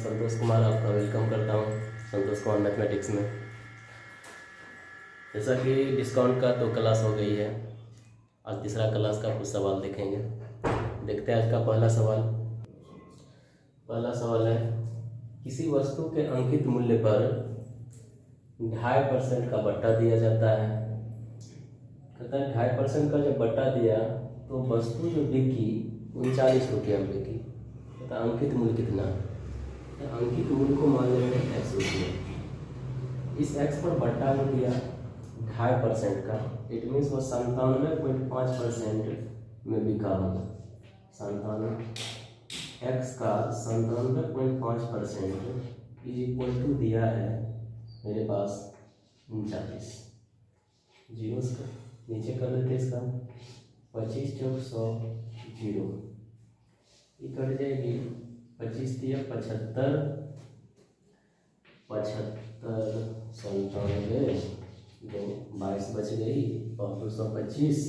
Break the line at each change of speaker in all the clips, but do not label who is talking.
संतोष कुमार आपका वेलकम करता हूँ संतोष कुमार मैथमेटिक्स में। जैसा कि डिस्काउंट का 2 क्लास हो गई है, आज तीसरा क्लास का कुछ सवाल देखेंगे। देखते हैं आज का पहला सवाल है, किसी वस्तु के अंकित मूल्य पर 2.5% का बट्टा दिया जाता है। कहता है 2.5% का जब बट्टा दिया तो वस्तु जो बिकी 39 रुपया में बिकी। कहता अंकित मूल्य कितना है? अंकित मूल्य को मान लेंगे x रुपये। इस x पर बट्टा में दिया 2.5% का, इट मीन्स वो 97.5% में बिका होगा। 97 x का 97.5% इज इक्वल टू दिया है मेरे पास 39। जीरो का नीचे कर लेते इसका 25 चौक 100 जीरो, ये कट जाएगी 25 दिया 75 97 22 बच गई और 225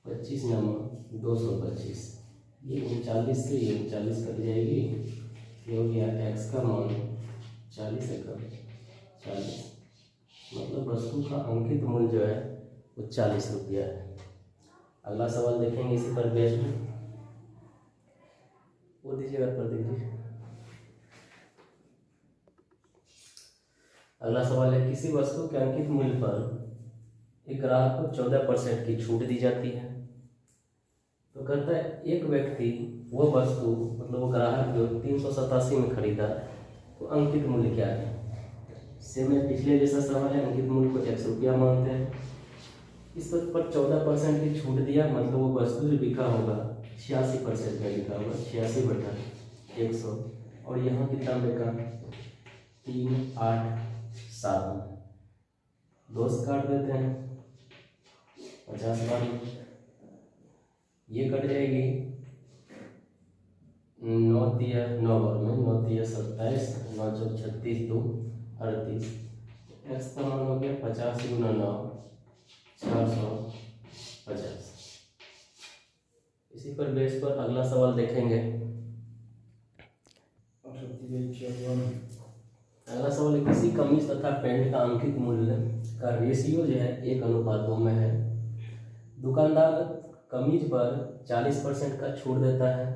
25 नंबर 225, ये 39 से ये 39 कट जाएगी, ये हो गया x का मान 40 है कम 40, मतलब वस्तु का अंकित मूल्य जो है वो 40 रुपया है। अगला सवाल देखेंगे इसी पर बेस्ड, वो दीजिएगा प्रदीप जी। अगला सवाल है, किसी वस्तु के अंकित मूल्य पर एक ग्राहक को 14% की छूट दी जाती है। तो कहता है एक व्यक्ति वो वस्तु मतलब वो ग्राहक जो 387 में खरीदा, तो अंकित मूल्य क्या है? सेम है पिछले जैसा सवाल है, अंकित मूल्य को x रुपया मानते हैं। इस पर 14% की छूट दिया, मतलब वो वस्तु जो बिका होगा 86% में बिका होगा, 86/100, और यहाँ कितना बिका 387, 2 से काट देते हैं 50 बार, ये कट जाएगी 9 दिया 9 बार में 9 दिया 27, 9 चौक 36 2 38, x का मान हो गया 50 गुना 9 450। इसी पर बेस पर अगला सवाल देखेंगे। अगला सवाल है, किसी कमीज तथा पैंट का अंकित मूल्य का रेशियो जो है 1:2 में है। दुकानदार कमीज पर 40% का छूट देता है,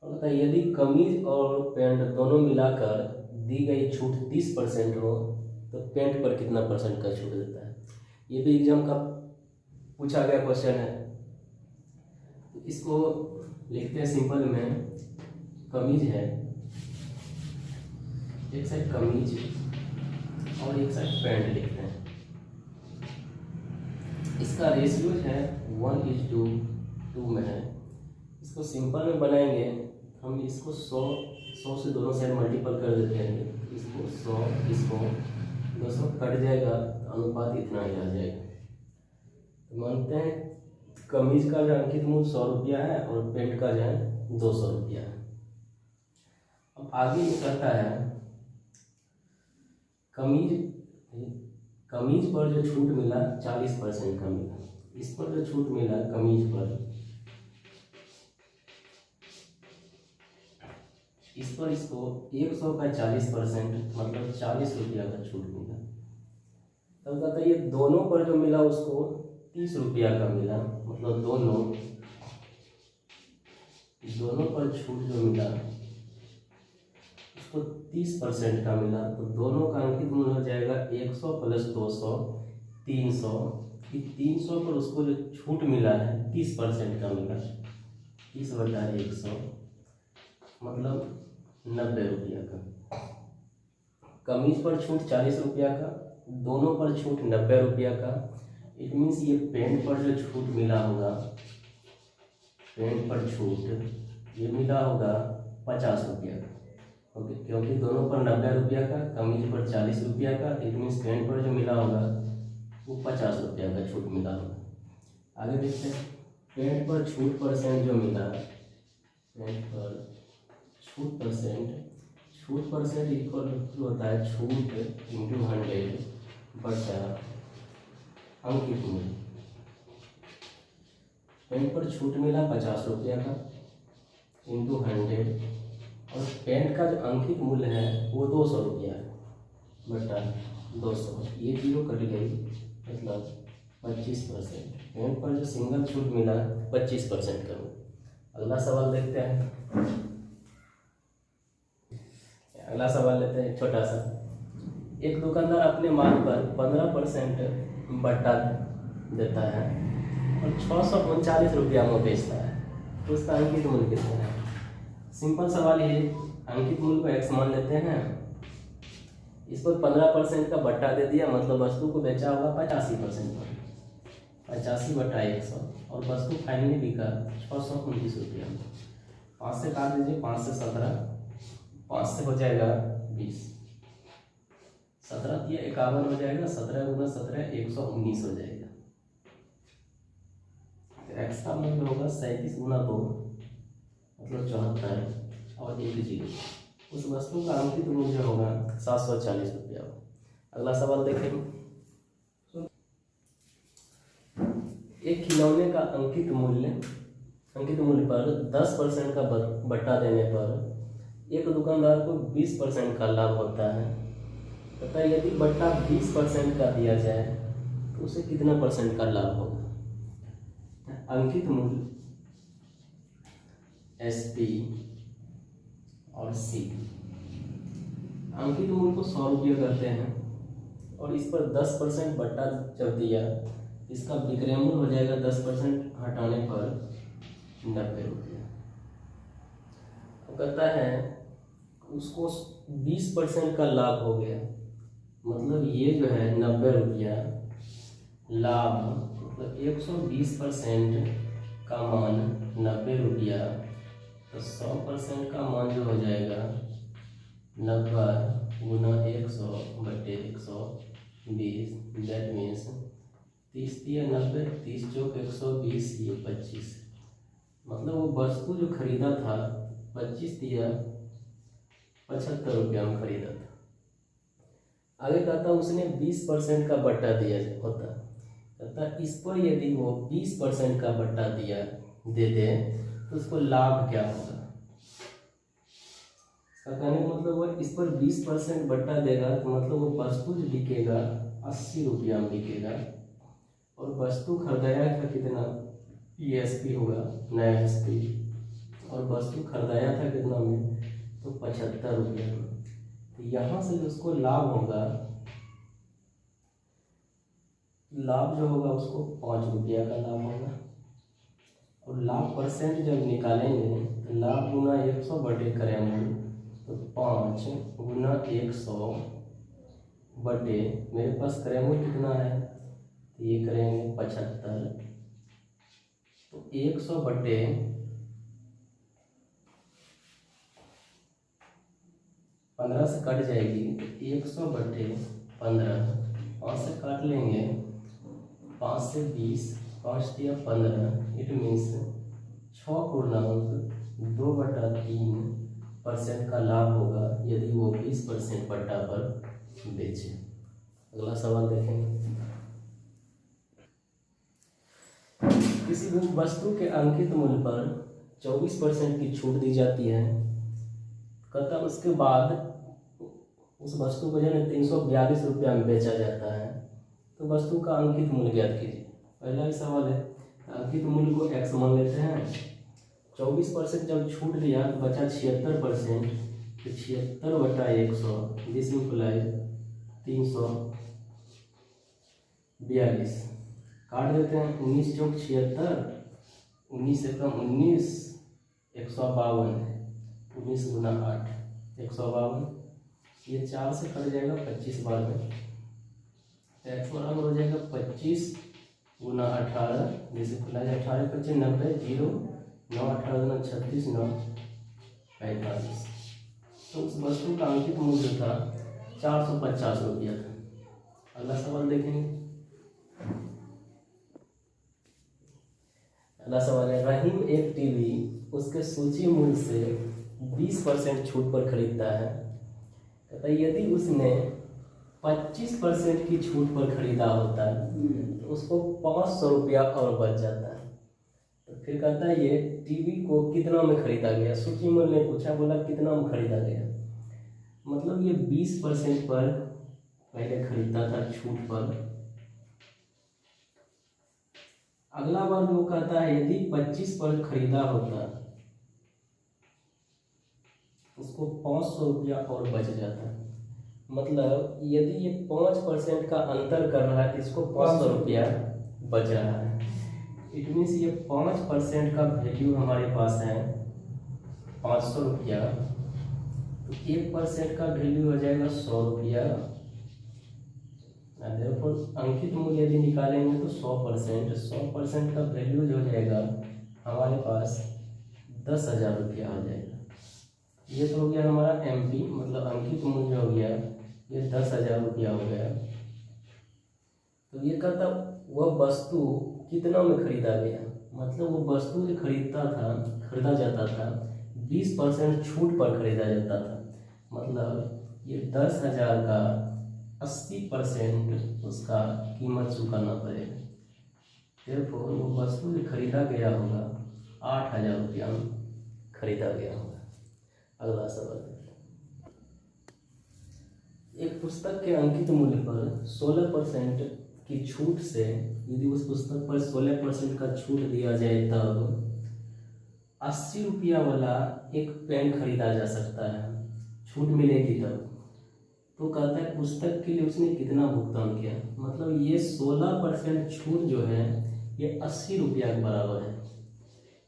और कहता है यदि कमीज और पैंट दोनों मिलाकर दी गई छूट 30% हो तो पैंट पर कितना % का छूट देता है? ये भी एग्जाम का पूछा गया क्वेश्चन है। इसको लिखते हैं सिंपल में, कमीज है, एक साइड कमीज और एक साइड पैंट लिखते हैं। इसका रेशियो है 1:2 में है। इसको सिंपल में बनाएंगे हम, इसको 100 से दोनों साइड मल्टीपल कर देते हैं, इसको 100 इसको 200 कट जाएगा, अनुपात इतना ही आ जाएगा। तो मानते हैं कमीज का जो अंकित मूल्य 100 रुपया है और पैंट का जो है 200 रुपया है। अब आगे ये कहता है कमीज पर जो छूट मिला 40% का मिला, इस पर जो छूट मिला कमीज पर, इस पर इसको 100 का 40% मतलब 40 रुपया का छूट मिला। तब कहता है ये दोनों पर जो मिला उसको 30 रुपया का मिला, मतलब दोनों पर छूट जो मिला उसको 30% का मिला। तो दोनों का अंकित मूल्य हो जाएगा 100 + 200 300। 300 पर उसको जो छूट मिला है 30% का मिला, 30/100 मतलब 90 रुपया का। कमीज पर छूट 40 रुपया का, दोनों पर छूट 90 रुपया का। इट मीन्स ये पैंट पर जो छूट मिला होगा, पैंट पर छूट ये मिला होगा 50 रुपया का। ओके, क्योंकि दोनों पर 90 रुपया का, कमीज पर 40 रुपया का, इट मीन्स पैंट पर जो मिला होगा वो 50 रुपया का छूट मिला होगा। आगे देखते हैं, पैंट पर छूट % जो मिला, पैंट पर छूट % इक्वल होता है छूट × 100 बटा अंकित मूल्य। पैंट पर छूट मिला 50 रुपया का × 100, और पेंट का जो अंकित मूल्य है वो 200 रुपया बटा 200, ये जीरो कट गई, मतलब 25%। पेंट पर जो सिंगल छूट मिला 25% का। अगला सवाल देखते हैं। अगला सवाल लेते हैं छोटा सा। एक दुकानदार अपने माल पर 15% बट्टा देता है और 639 रुपया में बेचता है, तो उसका अंकित मूल्य कितना है? सिंपल सवाल ये, अंकित मूल्य को x मान लेते हैं, इस पर 15% का बट्टा दे दिया, मतलब वस्तु को बेचा होगा 85% पर, 85 बटा 100, और वस्तु फाइनली बिका 629 रुपया। 5 से काट दीजिए, 5 से 17, 5 से हो जाएगा 20, 17 दिया 51 हो जाएगा, 17 गुना 17 119 हो जाएगा। एक्स का मूल्य होगा 37 गुना 2 मतलब 74 और 1 जीरो। उस वस्तु का अंकित मूल्य होगा 740 रुपया। अगला सवाल देखें। एक खिलौने का अंकित मूल्य पर 10% का बट्टा देने पर एक दुकानदार को 20% का लाभ होता है, तथा यदि बट्टा 20% का दिया जाए तो उसे कितना परसेंट का लाभ होगा? अंकित मूल्य SP और C। अंकित मूल्य को 100 रुपये करते हैं और इस पर 10% बट्टा जब दिया, इसका विक्रय मूल्य हो जाएगा 10% हटाने पर 90 रुपया। कहता है उसको 20% का लाभ हो गया, मतलब ये जो है 90 रुपया लाभ, मतलब 120% का मान 90 रुपया, तो 100% का मान जो हो जाएगा 90 गुना 100 बटे 120, दैट मीन्स 30 दिया 90, 30 चौक 120, ये 25, मतलब वो वस्तु जो खरीदा था 25 दिया 75 रुपया में खरीदा था। आगे कहता उसने 20% का बट्टा दिया होता, कहता इस पर यदि वो 20% का बट्टा दे दे तो उसको लाभ क्या होगा? कहने का मतलब वो इस पर 20% बट्टा देगा, तो मतलब वो वस्तु जो बिकेगा 80 रुपया में बिकेगा, और वस्तु खरीदाया था कितना? ESP होगा, नया SP, और वस्तु खरीदाया था कितना में? तो 75 रुपया में। तो यहाँ से जो उसको लाभ होगा, लाभ जो होगा उसको 5 रुपया का लाभ होगा, और लाभ परसेंट जब निकालेंगे तो लाभ गुना 100 बटे क्रय मूल्य, तो 5 गुना 100 बटे, मेरे पास क्रय मूल्य कितना है तो ये करेंगे 75, तो 100 बटे 15 से कट जाएगी, तो 100 बटे 15, 5 से काट लेंगे, 5 से 20, 5 दिया 15, इट मीन्स 6/2/3% का लाभ होगा यदि वो 20% बट्टा पर बेचे। अगला सवाल देखेंगे। किसी भी वस्तु के अंकित मूल्य पर 24% की छूट दी जाती है, कहता उसके बाद उस वस्तु को जो है 342 रुपया में बेचा जाता है, तो वस्तु का अंकित मूल्य ज्ञात कीजिए। पहला ही सवाल है, अंकित मूल्य को x मान लेते हैं, 24% जब छूट दिया तो बचा 76%, तो 76 बटा 100, दिस इम्प्लाइज 342, काट देते हैं, 19 चौक 76, 19 से कम 19, 152 है, 19 गुना 8 152, ये 4 से कट जाएगा 25 बार में, तो x बराबर हो जाएगा 25 गुना 18, जैसे खुला है 18 25 90, 0 9 18 गुना 36 9 45, तो उस वस्तु का अंकित मूल्य था 450 रुपया था। अगला सवाल देखेंगे। अगला सवाल है, रहीम एक टीवी उसके सूची मूल्य से 20% छूट पर खरीदता है, कहता यदि उसने 25% की छूट पर खरीदा होता है तो उसको 500 रुपया और बच जाता है। तो फिर कहता है ये टीवी को कितना में खरीदा गया। सुचिमल ने पूछा, बोला कितना में खरीदा गया, मतलब ये 20% पर पहले खरीदा था, छूट पर। अगला बार वो कहता है यदि 25 पर खरीदा होता, उसको 500 रुपया और बच जाता। मतलब यदि ये 5% का अंतर कर रहा है तो इसको 500 रुपया बच रहा है। इट मीन्स ये 5% का वैल्यू हमारे पास है 500 रुपया, तो 1% का वैल्यू हो जाएगा 100 रुपया। अंकित मूल्य यदि निकालेंगे तो 100% का वैल्यू जो हो जाएगा हमारे पास 10,000 रुपया हो जाएगा। ये तो हो गया हमारा MP, मतलब अंकित मूल्य हो गया, ये 10,000 रुपया हो गया। तो ये कहता वह वस्तु कितना में खरीदा गया, मतलब वो वस्तु जो खरीदा जाता था 20% छूट पर खरीदा जाता था, मतलब ये 10,000 का 80% उसका कीमत चुकाना पड़ेगा। therefore वो वस्तु जो खरीदा गया होगा 8,000 रुपया में खरीदा गया होगा। अगला सवाल, एक पुस्तक के अंकित मूल्य पर 16% की छूट से यदि उस पुस्तक पर 16% का छूट दिया जाए तब 80 रुपया वाला एक पेन खरीदा जा सकता है, छूट मिलेगी तब। तो कहता है पुस्तक के लिए उसने कितना भुगतान किया, मतलब ये 16% छूट जो है ये 80 रुपया के बराबर है।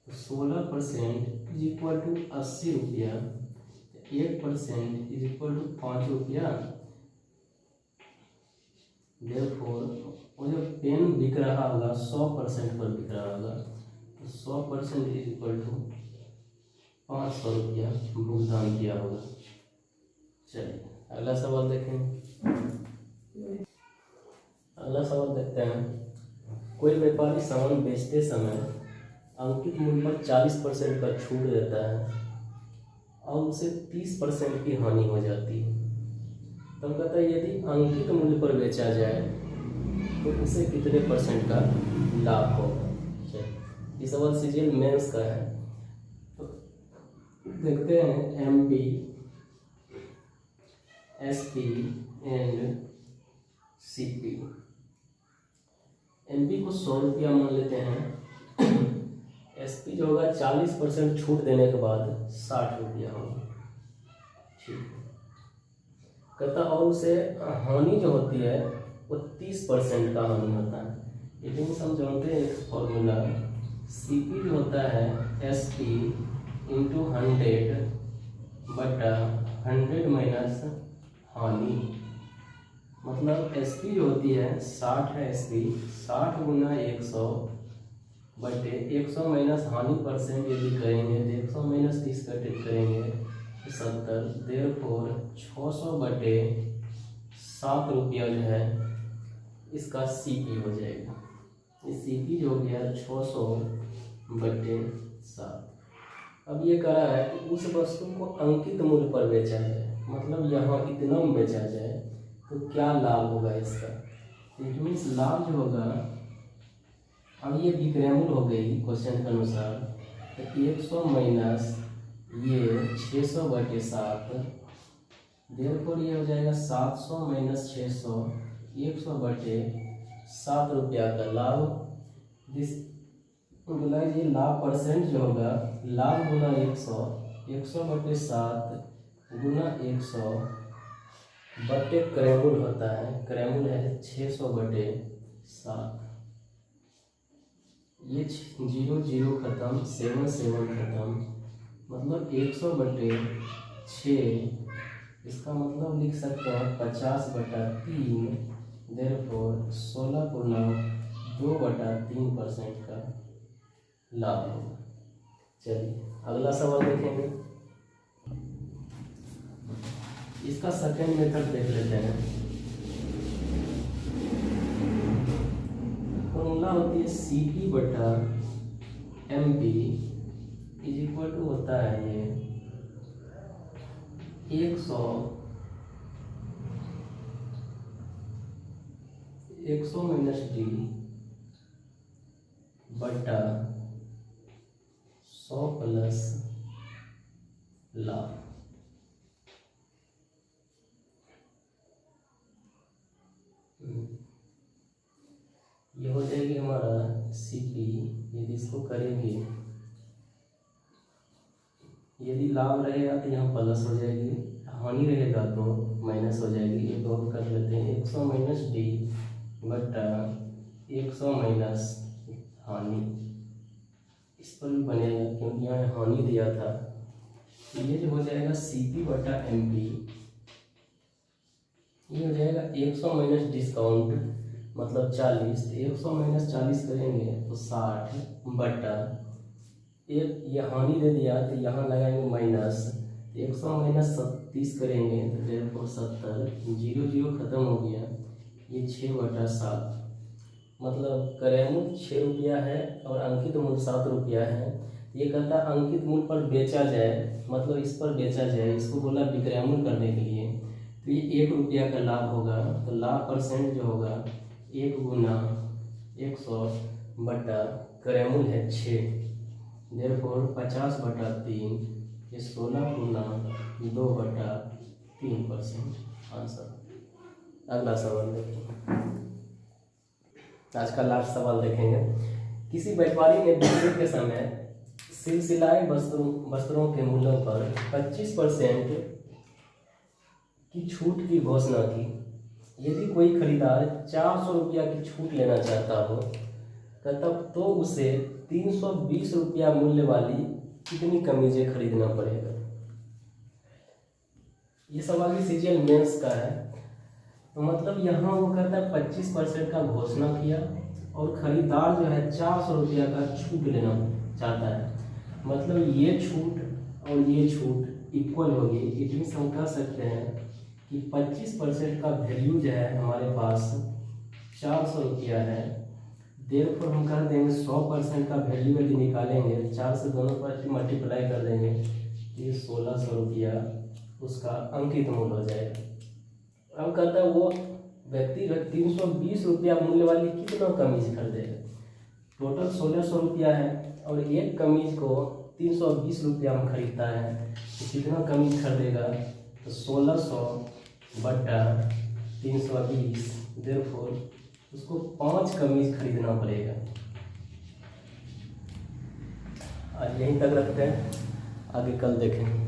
तो 16% इज इक्वल टू 80 रुपया, 1% इज इक्वल टू 5 रुपया। Therefore वो जो पेन बिक रहा होगा 100% पर बिक रहा होगा, तो 100% इज इक्वल टू 500 रुपया भुगतान किया होगा। चलिए अगला सवाल देखेंगे। अगला सवाल देखते हैं, कोई व्यापारी सामान बेचते समय अंकित मूल्य पर 40% का छूट देता है और उसे 30% की हानि हो जाती है। तो कहता है यदि अंकित मूल्य पर बेचा जाए तो उसे कितने % का लाभ होगा। ये सवाल CGL मेंस का है। तो देखते हैं MP, SP and CP। MP को 100 रुपया मान लेते हैं, SP जो होगा 40% छूट देने के बाद 60 रुपया होगा, ठीक। कहता और उसे हानि जो होती है वो 30% का हानि होता है। इट मीन्स हम जानते हैं एक फॉर्मूला, CP जो होता है SP इंटू 100 बटा 100 माइनस हानि। मतलब SP जो होती है 60 है, SP 60 गुना 100 बटे 100 माइनस हानि % यदि करेंगे तो 100 माइनस 30 करेंगे 70। therefore 600 बटे 7 रुपया जो है इसका CP हो जाएगा। इस CP जो हो गया 600 बटे 7। अब ये कह रहा है कि उस वस्तु को अंकित मूल्य पर बेचा जाए, मतलब यहाँ इतना में बेचा जाए तो क्या लाभ होगा इसका। इट मीन्स लाभ जो होगा, अब ये विक्रयमूल्य हो गई क्वेश्चन के अनुसार, तो 100 माइनस ये 600 बटे 7, therefore ये हो जाएगा 700 माइनस 600, 100 बटे 7 रुपया का लाभ। दिस बोला ये लाभ % जो होगा, लाभ गुना 100, 100 बटे 7 गुना 100 बटे क्रयमूल्य होता है, क्रयमूल्य है 600 बटे 7। ये 0 0 खत्म, 7 7 खत्म, मतलब 100 बटे 6, इसका मतलब लिख सकते हैं 50 बटा 3। therefore 16 गुना 2 बटा 3% का लाभ होगा। चलिए अगला सवाल देखेंगे। इसका सेकेंड मेथड देख लेते हैं। फॉर्मूला होती है CP बटा MP इज इक्वल टू होता है ये 100 माइनस D बटा 100 प्लस लाभ। ये हो जाएगी हमारा CP। यदि इसको करेंगे, यदि लाभ रहेगा तो यहाँ प्लस हो जाएगी, हानि रहेगा तो माइनस हो जाएगी। एक और कर लेते हैं, 100 माइनस डी बटा 100 माइनस हानि। इस पर भी बनेगा क्योंकि यहाँ हानि दिया था। ये जो हो जाएगा CP बटा MP, ये हो जाएगा 100 माइनस डिस्काउंट मतलब 40। 100 माइनस 40 करेंगे तो 60 बटा एक, ये हानि दे दिया तो यहाँ लगाएंगे माइनस। 100 माइनस 30 करेंगे तो देखो 70, 0 0 खत्म हो गया। ये 6 बटा 7 मतलब क्रय मूल्य 6 रुपया है और अंकित मूल्य 7 रुपया है। ये कहता है अंकित मूल्य पर बेचा जाए, मतलब इस पर बेचा जाए। इसको बोला विक्रय मूल्य करने के लिए, तो ये 1 रुपया का लाभ होगा। तो लाभ परसेंट जो होगा 1 गुना 100 बटा क्रय मूल्य है 6, देयरफॉर 50 बटा 3, ये 16 गुना 2 बटा 3% आंसर। अगला सवाल देखिए, आज का लास्ट सवाल देखेंगे। किसी व्यापारी ने बिक्री के समय सिलसिलाए वस्त्रों के मूल्यों पर 25% की छूट की घोषणा की। यदि कोई खरीदार 400 रुपया की छूट लेना चाहता हो तब तो उसे 320 रुपया मूल्य वाली कितनी कमीजें खरीदना पड़ेगा। ये सवाल भी CGL मेंस का है। तो मतलब यहाँ वो कहता है 25% का घोषणा किया और खरीदार जो है 400 रुपया का छूट लेना चाहता है। मतलब ये छूट और ये छूट इक्वल होगी। इट मीन्स हम कह सकते हैं कि 25% का वैल्यू जो है हमारे पास 400 रुपया है। देयरफॉर हम कर देंगे 100% का वैल्यू यदि निकालेंगे, 4 से दोनों पर मल्टीप्लाई कर देंगे, ये 1600 रुपया उसका अंकित मूल्य हो जाएगा। अब कहता है वो व्यक्ति 320 रुपया मूल्य वाली कितना कमीज खरीदेगा। टोटल 1600 रुपया है और एक कमीज को 320 रुपया में खरीदता है, तो कितना कमीज खरीदेगा। तो 1600 बटा 320, देयरफॉर उसको 5 कमीज खरीदना पड़ेगा। आज यहीं तक रखते हैं, आगे कल देखेंगे।